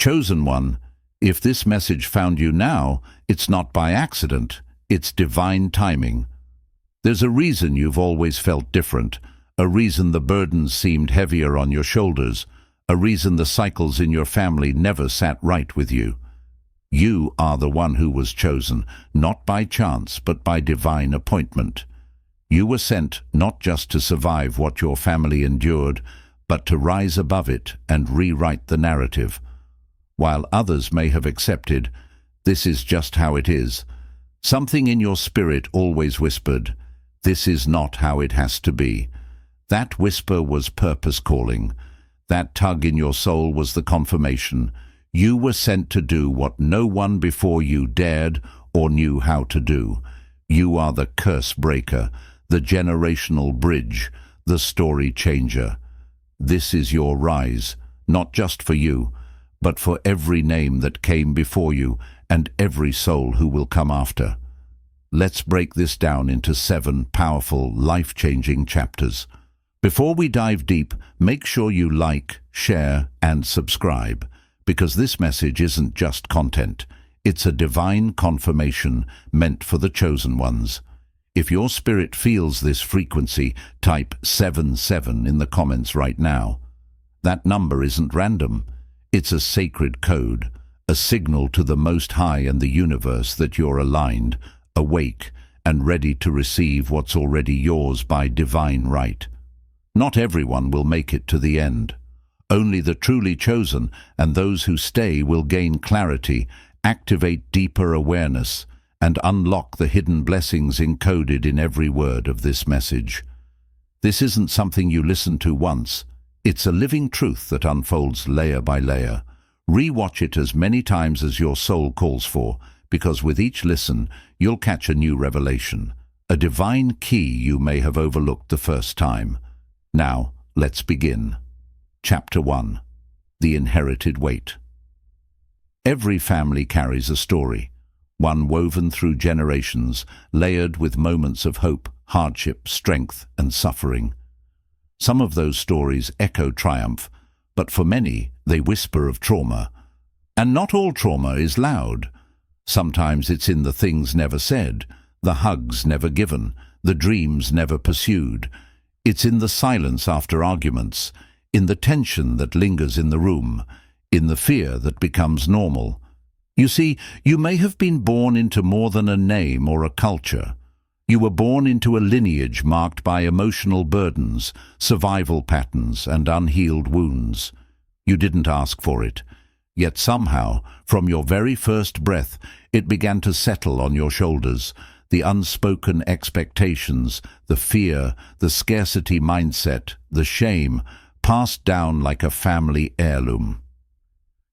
Chosen one, if this message found you now, it's not by accident, it's divine timing. There's a reason you've always felt different, a reason the burdens seemed heavier on your shoulders, a reason the cycles in your family never sat right with you. You are the one who was chosen, not by chance but by divine appointment. You were sent not just to survive what your family endured, but to rise above it and rewrite the narrative. While others may have accepted, this is just how it is, something in your spirit always whispered, this is not how it has to be. That whisper was purpose calling. That tug in your soul was the confirmation. You were sent to do what no one before you dared or knew how to do. You are the curse breaker, the generational bridge, the story changer. This is your rise, not just for you, but for every name that came before you and every soul who will come after. Let's break this down into 7 powerful, life-changing chapters. Before we dive deep, make sure you like, share, and subscribe, because this message isn't just content. It's a divine confirmation meant for the chosen ones. If your spirit feels this frequency, type 77 in the comments right now. That number isn't random. It's a sacred code, a signal to the Most High and the universe that you're aligned, awake, and ready to receive what's already yours by divine right. Not everyone will make it to the end. Only the truly chosen and those who stay will gain clarity, activate deeper awareness, and unlock the hidden blessings encoded in every word of this message. This isn't something you listen to once. It's a living truth that unfolds layer by layer. Re-watch it as many times as your soul calls for, because with each listen, you'll catch a new revelation, a divine key you may have overlooked the first time. Now, let's begin. Chapter 1. The Inherited Weight. Every family carries a story, one woven through generations, layered with moments of hope, hardship, strength, and suffering. Some of those stories echo triumph, but for many, they whisper of trauma. And not all trauma is loud. Sometimes it's in the things never said, the hugs never given, the dreams never pursued. It's in the silence after arguments, in the tension that lingers in the room, in the fear that becomes normal. You see, you may have been born into more than a name or a culture. You were born into a lineage marked by emotional burdens, survival patterns, and unhealed wounds. You didn't ask for it. Yet somehow, from your very first breath, it began to settle on your shoulders. The unspoken expectations, the fear, the scarcity mindset, the shame, passed down like a family heirloom.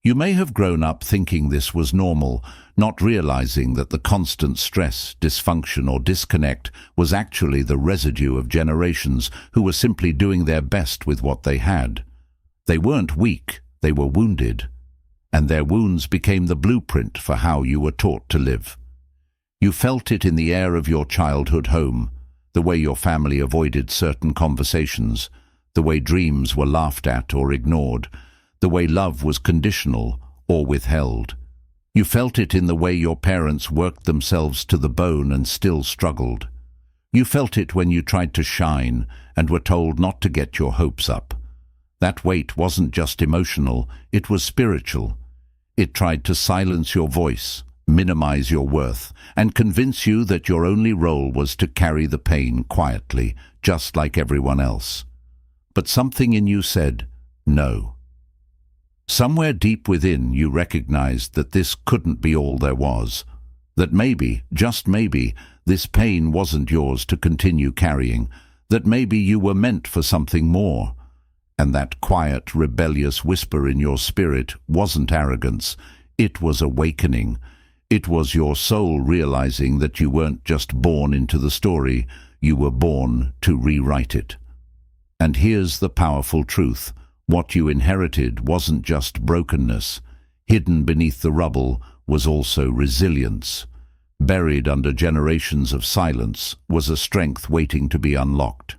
You may have grown up thinking this was normal, not realizing that the constant stress, dysfunction, or disconnect was actually the residue of generations who were simply doing their best with what they had. They weren't weak, they were wounded, and their wounds became the blueprint for how you were taught to live. You felt it in the air of your childhood home, the way your family avoided certain conversations, the way dreams were laughed at or ignored, the way love was conditional or withheld. You felt it in the way your parents worked themselves to the bone and still struggled. You felt it when you tried to shine and were told not to get your hopes up. That weight wasn't just emotional, it was spiritual. It tried to silence your voice, minimize your worth, and convince you that your only role was to carry the pain quietly, just like everyone else. But something in you said, no. Somewhere deep within you recognized that this couldn't be all there was, that maybe, just maybe, this pain wasn't yours to continue carrying, that maybe you were meant for something more. And that quiet, rebellious whisper in your spirit wasn't arrogance, it was awakening. It was your soul realizing that you weren't just born into the story, you were born to rewrite it. And here's the powerful truth. What you inherited wasn't just brokenness. Hidden beneath the rubble was also resilience. Buried under generations of silence was a strength waiting to be unlocked.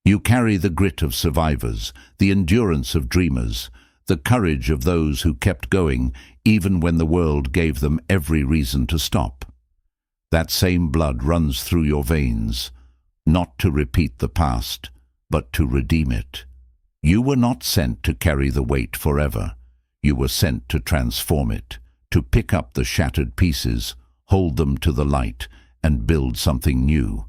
You carry the grit of survivors, the endurance of dreamers, the courage of those who kept going even when the world gave them every reason to stop. That same blood runs through your veins, not to repeat the past, but to redeem it. You were not sent to carry the weight forever. You were sent to transform it, to pick up the shattered pieces, hold them to the light, and build something new.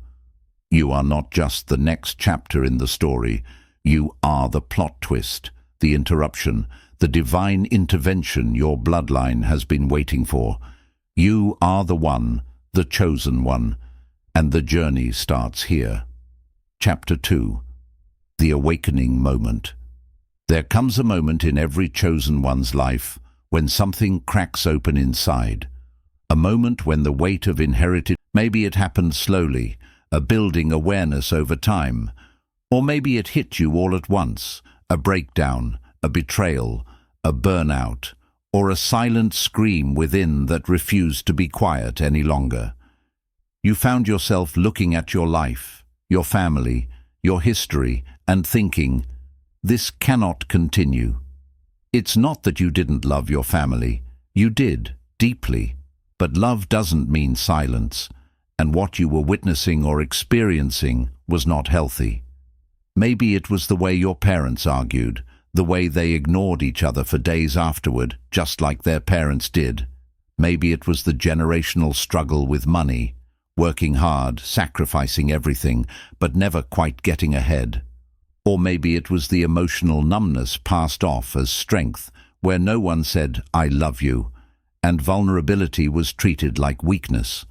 You are not just the next chapter in the story. You are the plot twist, the interruption, the divine intervention your bloodline has been waiting for. You are the one, the chosen one, and the journey starts here. Chapter 2. The Awakening Moment. There comes a moment in every chosen one's life when something cracks open inside. A moment when the weight of inherited, maybe it happened slowly, a building awareness over time, or maybe it hit you all at once, a breakdown, a betrayal, a burnout, or a silent scream within that refused to be quiet any longer. You found yourself looking at your life, your family, your history, and thinking, this cannot continue. It's not that you didn't love your family. You did, deeply. But love doesn't mean silence, and what you were witnessing or experiencing was not healthy. Maybe it was the way your parents argued, the way they ignored each other for days afterward, just like their parents did. Maybe it was the generational struggle with money, working hard, sacrificing everything, but never quite getting ahead. Or maybe it was the emotional numbness passed off as strength, where no one said, I love you, and vulnerability was treated like weakness.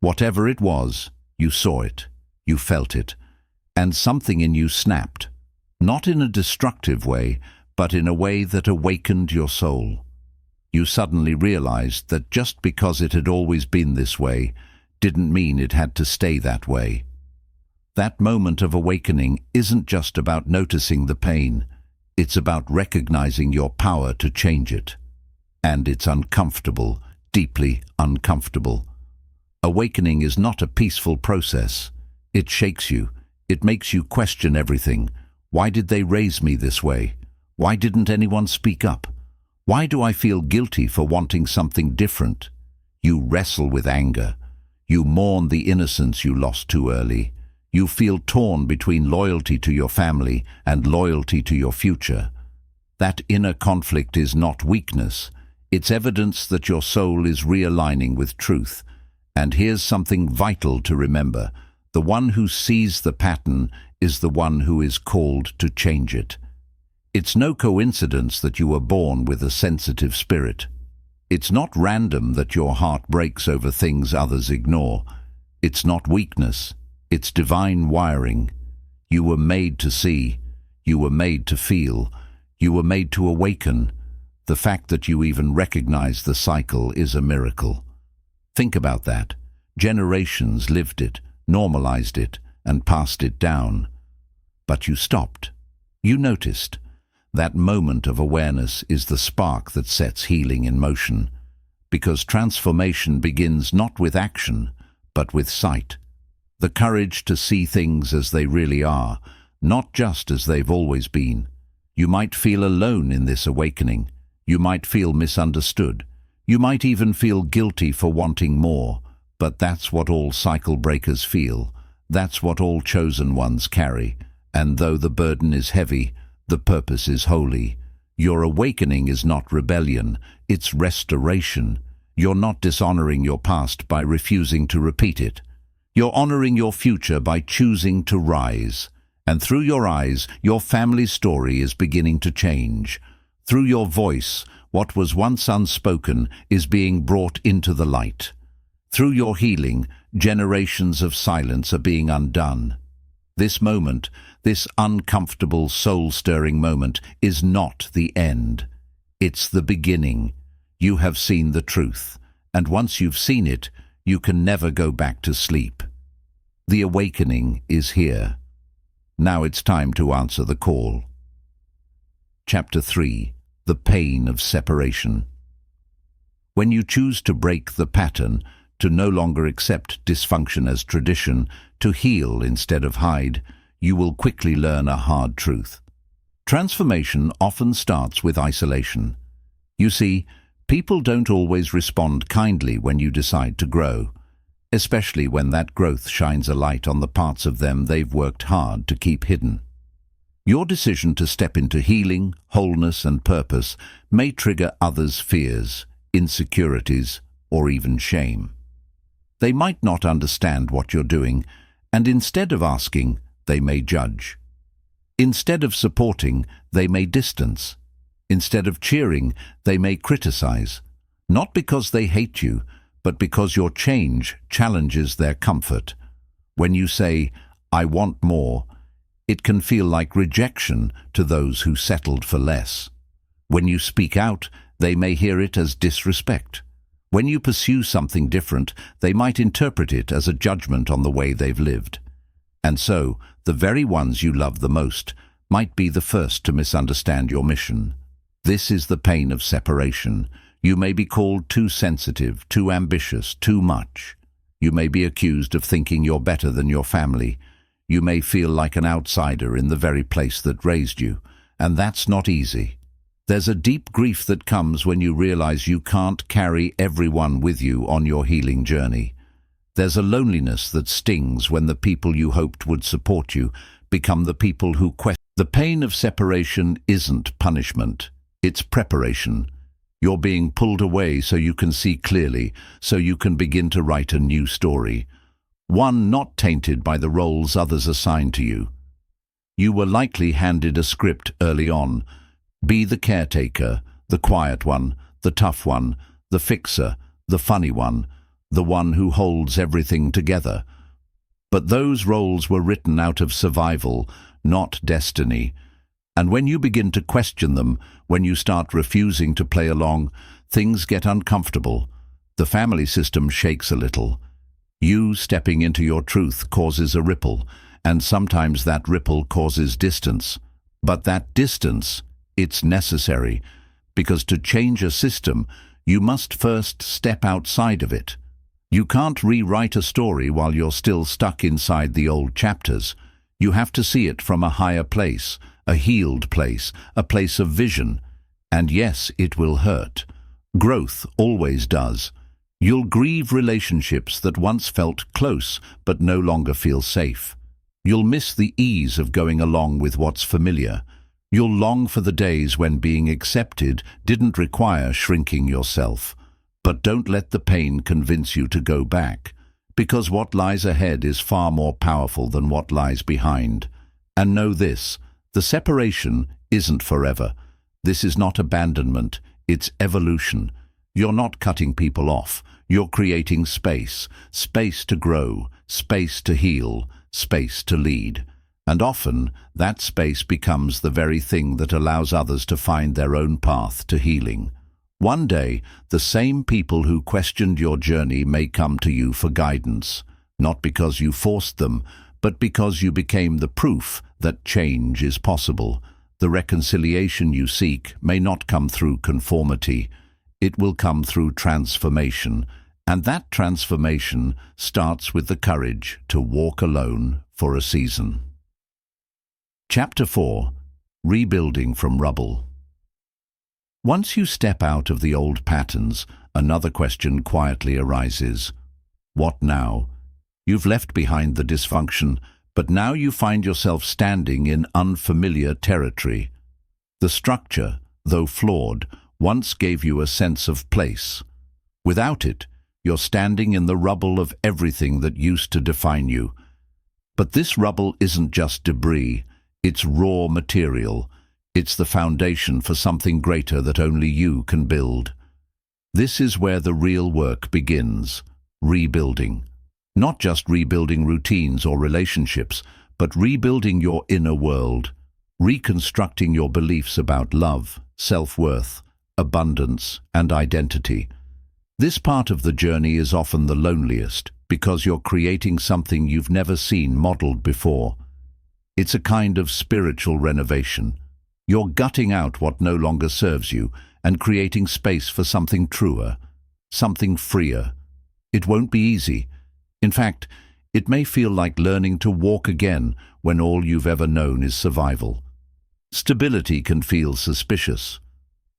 Whatever it was, you saw it, you felt it, and something in you snapped. Not in a destructive way, but in a way that awakened your soul. You suddenly realized that just because it had always been this way, didn't mean it had to stay that way. That moment of awakening isn't just about noticing the pain, it's about recognizing your power to change it. And it's uncomfortable, deeply uncomfortable. Awakening is not a peaceful process. It shakes you, it makes you question everything. Why did they raise me this way? Why didn't anyone speak up? Why do I feel guilty for wanting something different? You wrestle with anger. You mourn the innocence you lost too early. You feel torn between loyalty to your family and loyalty to your future. That inner conflict is not weakness. It's evidence that your soul is realigning with truth. And here's something vital to remember. The one who sees the pattern is the one who is called to change it. It's no coincidence that you were born with a sensitive spirit. It's not random that your heart breaks over things others ignore. It's not weakness. It's divine wiring. You were made to see. You were made to feel. You were made to awaken. The fact that you even recognize the cycle is a miracle. Think about that. Generations lived it, normalized it, and passed it down. But you stopped. You noticed. That moment of awareness is the spark that sets healing in motion. Because transformation begins not with action, but with sight. The courage to see things as they really are, not just as they've always been. You might feel alone in this awakening. You might feel misunderstood. You might even feel guilty for wanting more. But that's what all cycle breakers feel. That's what all chosen ones carry. And though the burden is heavy, the purpose is holy. Your awakening is not rebellion, it's restoration. You're not dishonoring your past by refusing to repeat it. You're honoring your future by choosing to rise. And through your eyes, your family's story is beginning to change. Through your voice, what was once unspoken is being brought into the light. Through your healing, generations of silence are being undone. This moment, this uncomfortable, soul-stirring moment, is not the end. It's the beginning. You have seen the truth, and once you've seen it, you can never go back to sleep. The awakening is here. Now it's time to answer the call. Chapter 3. The Pain of Separation. When you choose to break the pattern, to no longer accept dysfunction as tradition, to heal instead of hide, you will quickly learn a hard truth. Transformation often starts with isolation. You see, people don't always respond kindly when you decide to grow, especially when that growth shines a light on the parts of them they've worked hard to keep hidden. Your decision to step into healing, wholeness, and purpose may trigger others' fears, insecurities, or even shame. They might not understand what you're doing, and instead of asking, they may judge. Instead of supporting, they may distance. Instead of cheering, they may criticize, not because they hate you, but because your change challenges their comfort. When you say, "I want more," it can feel like rejection to those who settled for less. When you speak out, they may hear it as disrespect. When you pursue something different, they might interpret it as a judgment on the way they've lived. And so, the very ones you love the most might be the first to misunderstand your mission. This is the pain of separation. You may be called too sensitive, too ambitious, too much. You may be accused of thinking you're better than your family. You may feel like an outsider in the very place that raised you, and that's not easy. There's a deep grief that comes when you realize you can't carry everyone with you on your healing journey. There's a loneliness that stings when the people you hoped would support you become the people who question. The pain of separation isn't punishment, it's preparation. You're being pulled away so you can see clearly, so you can begin to write a new story. One not tainted by the roles others assign to you. You were likely handed a script early on. Be the caretaker, the quiet one, the tough one, the fixer, the funny one, the one who holds everything together. But those roles were written out of survival, not destiny. And when you begin to question them, when you start refusing to play along, things get uncomfortable. The family system shakes a little. You stepping into your truth causes a ripple, and sometimes that ripple causes distance. But that distance, it's necessary, because to change a system, you must first step outside of it. You can't rewrite a story while you're still stuck inside the old chapters. You have to see it from a higher place, a healed place, a place of vision. And yes, it will hurt. Growth always does. You'll grieve relationships that once felt close but no longer feel safe. You'll miss the ease of going along with what's familiar. You'll long for the days when being accepted didn't require shrinking yourself. But don't let the pain convince you to go back, because what lies ahead is far more powerful than what lies behind. And know this, the separation isn't forever. This is not abandonment, it's evolution. You're not cutting people off. You're creating space, space to grow, space to heal, space to lead. And often, that space becomes the very thing that allows others to find their own path to healing. One day, the same people who questioned your journey may come to you for guidance, not because you forced them, but because you became the proof that change is possible. The reconciliation you seek may not come through conformity. It will come through transformation, and that transformation starts with the courage to walk alone for a season. Chapter 4. Rebuilding from Rubble. Once you step out of the old patterns, another question quietly arises. What now? You've left behind the dysfunction, but now you find yourself standing in unfamiliar territory. The structure, though flawed, once gave you a sense of place. Without it, you're standing in the rubble of everything that used to define you. But this rubble isn't just debris, it's raw material. It's the foundation for something greater that only you can build. This is where the real work begins, rebuilding. Not just rebuilding routines or relationships, but rebuilding your inner world, reconstructing your beliefs about love, self-worth, abundance, and identity. This part of the journey is often the loneliest, because you're creating something you've never seen modeled before. It's a kind of spiritual renovation. You're gutting out what no longer serves you and creating space for something truer, something freer. It won't be easy. In fact, it may feel like learning to walk again when all you've ever known is survival. Stability can feel suspicious.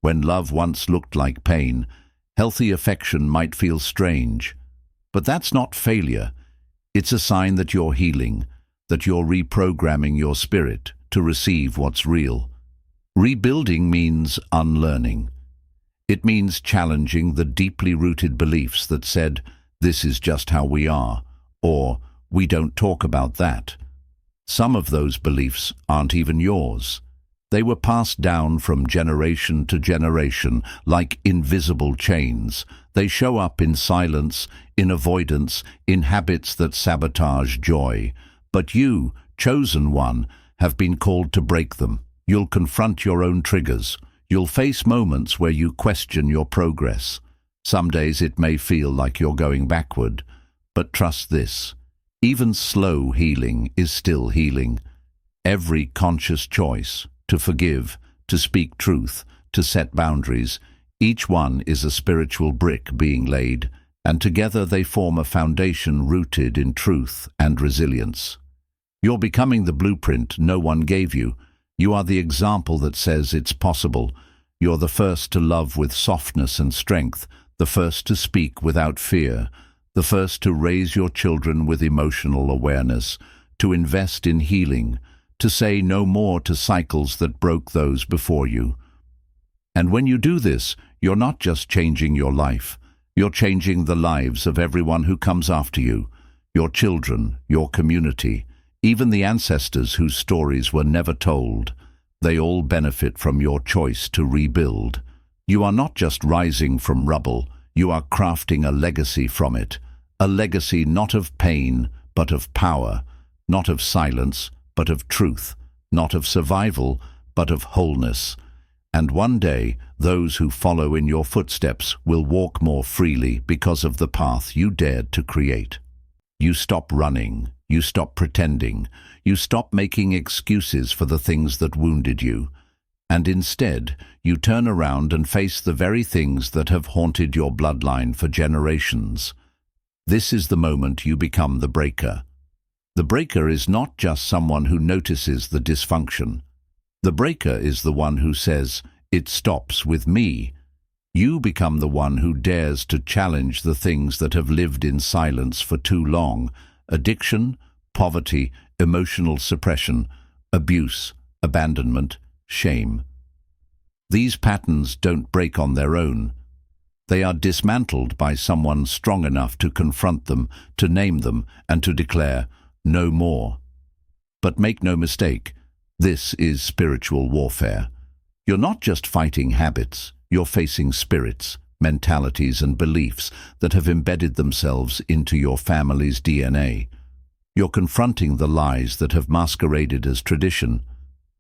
When love once looked like pain, healthy affection might feel strange. But that's not failure. It's a sign that you're healing, that you're reprogramming your spirit to receive what's real. Rebuilding means unlearning. It means challenging the deeply rooted beliefs that said, "This is just how we are," or "We don't talk about that." Some of those beliefs aren't even yours. They were passed down from generation to generation like invisible chains. They show up in silence, in avoidance, in habits that sabotage joy. But you, chosen one, have been called to break them. You'll confront your own triggers. You'll face moments where you question your progress. Some days it may feel like you're going backward. But trust this, even slow healing is still healing. Every conscious choice, to forgive, to speak truth, to set boundaries, each one is a spiritual brick being laid, and together they form a foundation rooted in truth and resilience. You're becoming the blueprint no one gave you. You are the example that says it's possible. You're the first to love with softness and strength, the first to speak without fear, the first to raise your children with emotional awareness, to invest in healing, to say no more to cycles that broke those before you. And when you do this, you're not just changing your life, you're changing the lives of everyone who comes after you, your children, your community, even the ancestors whose stories were never told. They all benefit from your choice to rebuild. You are not just rising from rubble, you are crafting a legacy from it, a legacy not of pain, but of power, not of silence, but of truth, not of survival, but of wholeness. And one day, those who follow in your footsteps will walk more freely because of the path you dared to create. You stop running, you stop pretending, you stop making excuses for the things that wounded you, and instead, you turn around and face the very things that have haunted your bloodline for generations. This is the moment you become the breaker. The breaker is not just someone who notices the dysfunction. The breaker is the one who says, "It stops with me." You become the one who dares to challenge the things that have lived in silence for too long: addiction, poverty, emotional suppression, abuse, abandonment, shame. These patterns don't break on their own. They are dismantled by someone strong enough to confront them, to name them, and to declare, "No more." But make no mistake, this is spiritual warfare. You're not just fighting habits, you're facing spirits, mentalities and beliefs that have embedded themselves into your family's DNA. You're confronting the lies that have masqueraded as tradition.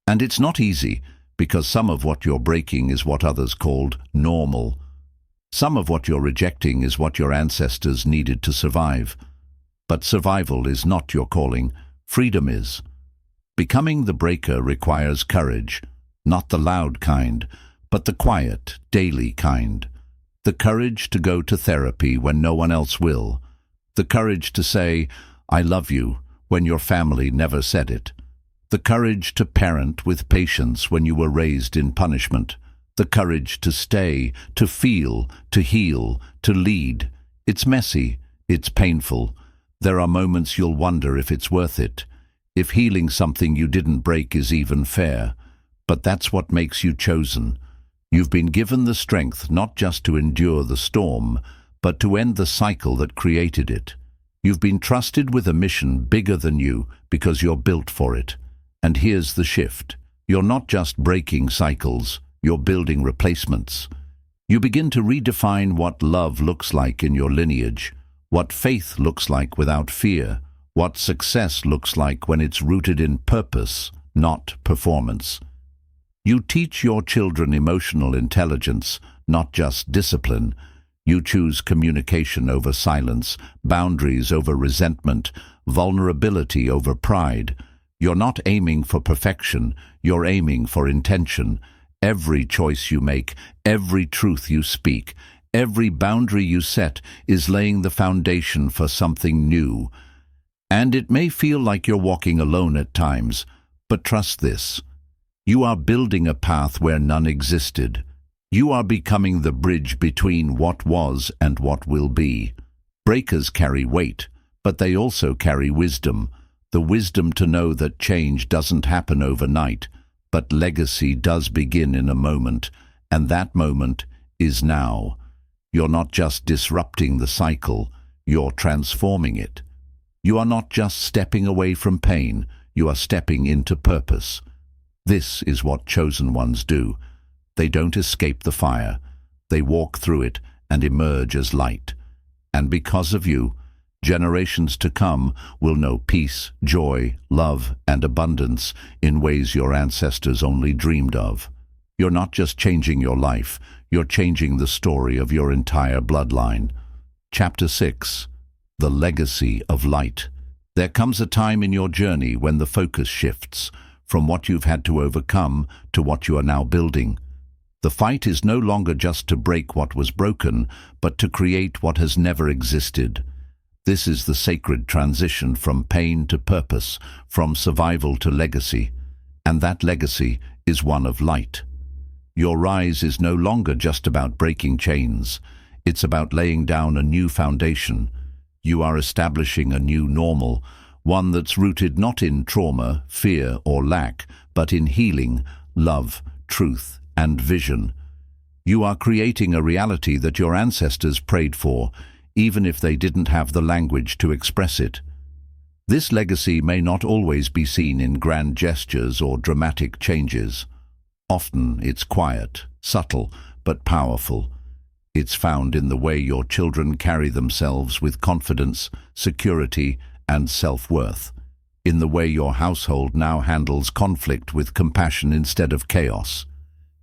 And it's not easy, because some of what you're breaking is what others called normal. Some of what you're rejecting is what your ancestors needed to survive. But survival is not your calling, freedom is. Becoming the breaker requires courage, not the loud kind, but the quiet, daily kind. The courage to go to therapy when no one else will. The courage to say, "I love you," when your family never said it. The courage to parent with patience when you were raised in punishment. The courage to stay, to feel, to heal, to lead. It's messy, it's painful. There are moments you'll wonder if it's worth it, if healing something you didn't break is even fair. But that's what makes you chosen. You've been given the strength not just to endure the storm, but to end the cycle that created it. You've been trusted with a mission bigger than you because you're built for it. And here's the shift. You're not just breaking cycles, you're building replacements. You begin to redefine what love looks like in your lineage, what faith looks like without fear, what success looks like when it's rooted in purpose, not performance. You teach your children emotional intelligence, not just discipline. You choose communication over silence, boundaries over resentment, vulnerability over pride. You're not aiming for perfection, you're aiming for intention. Every choice you make, every truth you speak, every boundary you set is laying the foundation for something new. And it may feel like you're walking alone at times, but trust this. You are building a path where none existed. You are becoming the bridge between what was and what will be. Breakers carry weight, but they also carry wisdom. The wisdom to know that change doesn't happen overnight, but legacy does begin in a moment, and that moment is now. You're not just disrupting the cycle, you're transforming it. You are not just stepping away from pain, you are stepping into purpose. This is what chosen ones do. They don't escape the fire. They walk through it and emerge as light. And because of you, generations to come will know peace, joy, love, and abundance in ways your ancestors only dreamed of. You're not just changing your life, you're changing the story of your entire bloodline. Chapter 6. The Legacy of Light. There comes a time in your journey when the focus shifts from what you've had to overcome to what you are now building. The fight is no longer just to break what was broken, but to create what has never existed. This is the sacred transition from pain to purpose, from survival to legacy, and that legacy is one of light. Your rise is no longer just about breaking chains. It's about laying down a new foundation. You are establishing a new normal, one that's rooted not in trauma, fear, or lack, but in healing, love, truth, and vision. You are creating a reality that your ancestors prayed for, even if they didn't have the language to express it. This legacy may not always be seen in grand gestures or dramatic changes. Often it's quiet, subtle, but powerful. It's found in the way your children carry themselves with confidence, security, and self-worth. In the way your household now handles conflict with compassion instead of chaos.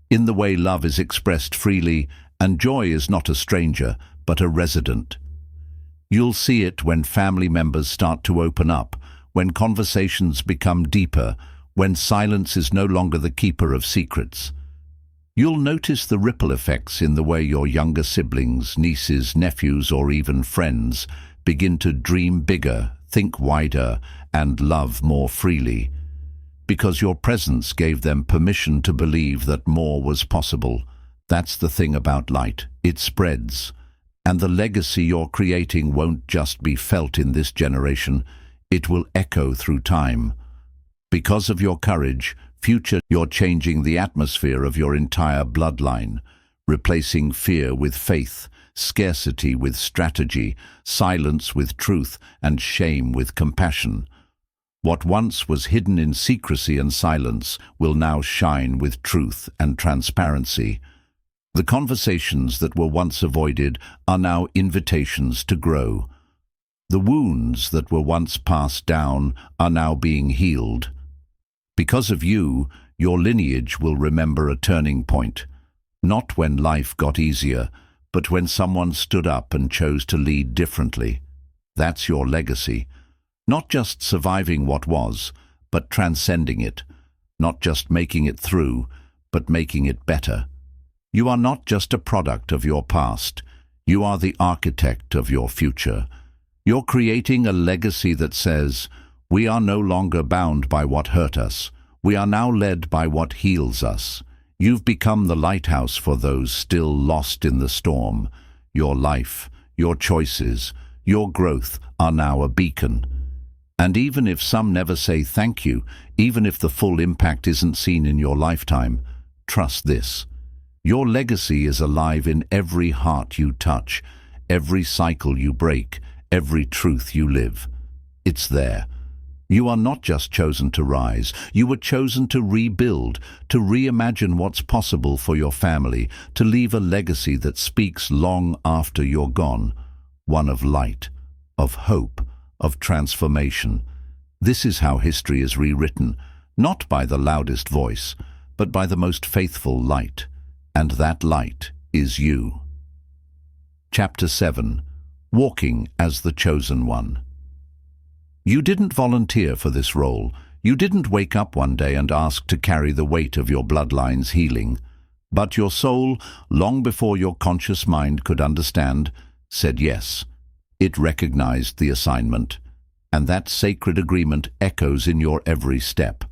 In the way love is expressed freely and joy is not a stranger, but a resident. You'll see it when family members start to open up, when conversations become deeper, when silence is no longer the keeper of secrets. You'll notice the ripple effects in the way your younger siblings, nieces, nephews, or even friends begin to dream bigger, think wider, and love more freely. Because your presence gave them permission to believe that more was possible. That's the thing about light. It spreads. And the legacy you're creating won't just be felt in this generation. It will echo through time. Because of your courage, you're changing the atmosphere of your entire bloodline, replacing fear with faith, scarcity with strategy, silence with truth, and shame with compassion. What once was hidden in secrecy and silence will now shine with truth and transparency. The conversations that were once avoided are now invitations to grow. The wounds that were once passed down are now being healed. Because of you, your lineage will remember a turning point, not when life got easier, but when someone stood up and chose to lead differently. That's your legacy. Not just surviving what was, but transcending it. Not just making it through, but making it better. You are not just a product of your past. You are the architect of your future. You're creating a legacy that says, we are no longer bound by what hurt us. We are now led by what heals us. You've become the lighthouse for those still lost in the storm. Your life, your choices, your growth are now a beacon. And even if some never say thank you, even if the full impact isn't seen in your lifetime, trust this. Your legacy is alive in every heart you touch, every cycle you break, every truth you live. It's there. You are not just chosen to rise, you were chosen to rebuild, to reimagine what's possible for your family, to leave a legacy that speaks long after you're gone. One of light, of hope, of transformation. This is how history is rewritten, not by the loudest voice, but by the most faithful light. And that light is you. Chapter 7. Walking as the Chosen One. You didn't volunteer for this role. You didn't wake up one day and ask to carry the weight of your bloodline's healing. But your soul, long before your conscious mind could understand, said yes. It recognized the assignment. And that sacred agreement echoes in your every step.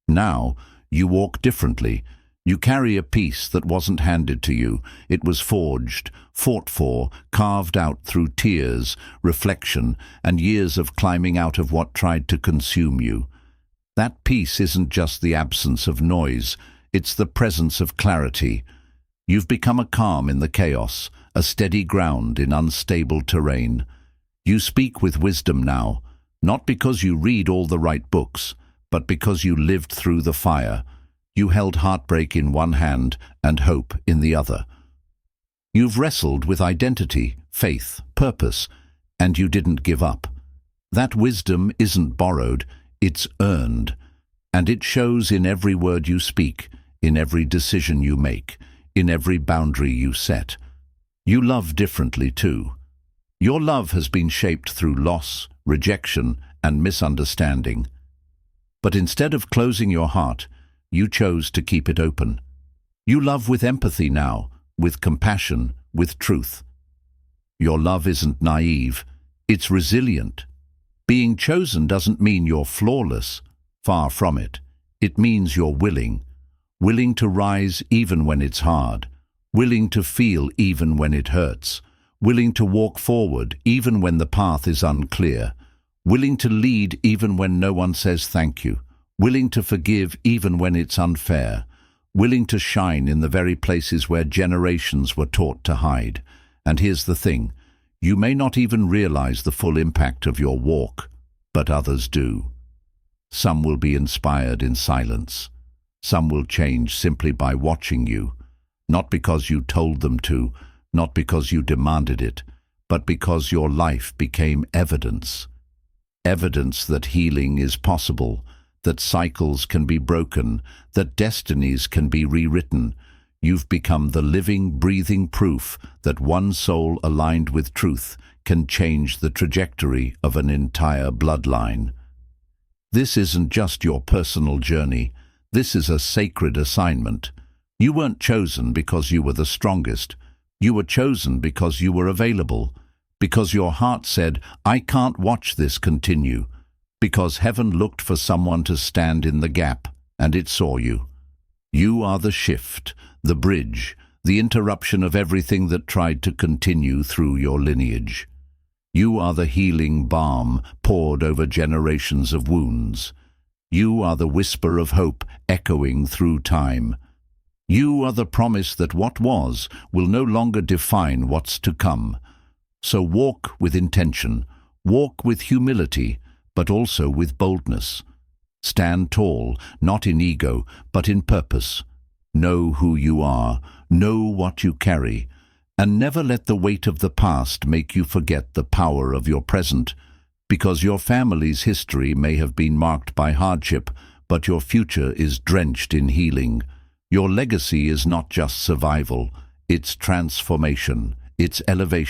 Now, You walk differently. You carry a peace that wasn't handed to you. It was forged, fought for, carved out through tears, reflection, and years of climbing out of what tried to consume you. That peace isn't just the absence of noise, it's the presence of clarity. You've become a calm in the chaos, a steady ground in unstable terrain. You speak with wisdom now, not because you read all the right books, but because you lived through the fire. You held heartbreak in one hand and hope in the other. You've wrestled with identity, faith, purpose, and you didn't give up. That wisdom isn't borrowed, it's earned, and it shows in every word you speak, in every decision you make, in every boundary you set. You love differently too. Your love has been shaped through loss, rejection, and misunderstanding. But instead of closing your heart, you chose to keep it open. You love with empathy now, with compassion, with truth. Your love isn't naive, it's resilient. Being chosen doesn't mean you're flawless. Far from it. It means you're willing. Willing to rise even when it's hard. Willing to feel even when it hurts. Willing to walk forward even when the path is unclear. Willing to lead even when no one says thank you. Willing to forgive even when it's unfair. Willing to shine in the very places where generations were taught to hide. And here's the thing, you may not even realize the full impact of your walk, but others do. Some will be inspired in silence. Some will change simply by watching you, not because you told them to, not because you demanded it, but because your life became evidence. Evidence that healing is possible, that cycles can be broken, that destinies can be rewritten. You've become the living, breathing proof that one soul aligned with truth can change the trajectory of an entire bloodline. This isn't just your personal journey. This is a sacred assignment. You weren't chosen because you were the strongest. You were chosen because you were available, because your heart said, "I can't watch this continue," because heaven looked for someone to stand in the gap, and it saw you. You are the shift, the bridge, the interruption of everything that tried to continue through your lineage. You are the healing balm poured over generations of wounds. You are the whisper of hope echoing through time. You are the promise that what was will no longer define what's to come. So walk with intention, walk with humility, but also with boldness. Stand tall, not in ego, but in purpose. Know who you are, know what you carry, and never let the weight of the past make you forget the power of your present, because your family's history may have been marked by hardship, but your future is drenched in healing. Your legacy is not just survival, it's transformation, it's elevation.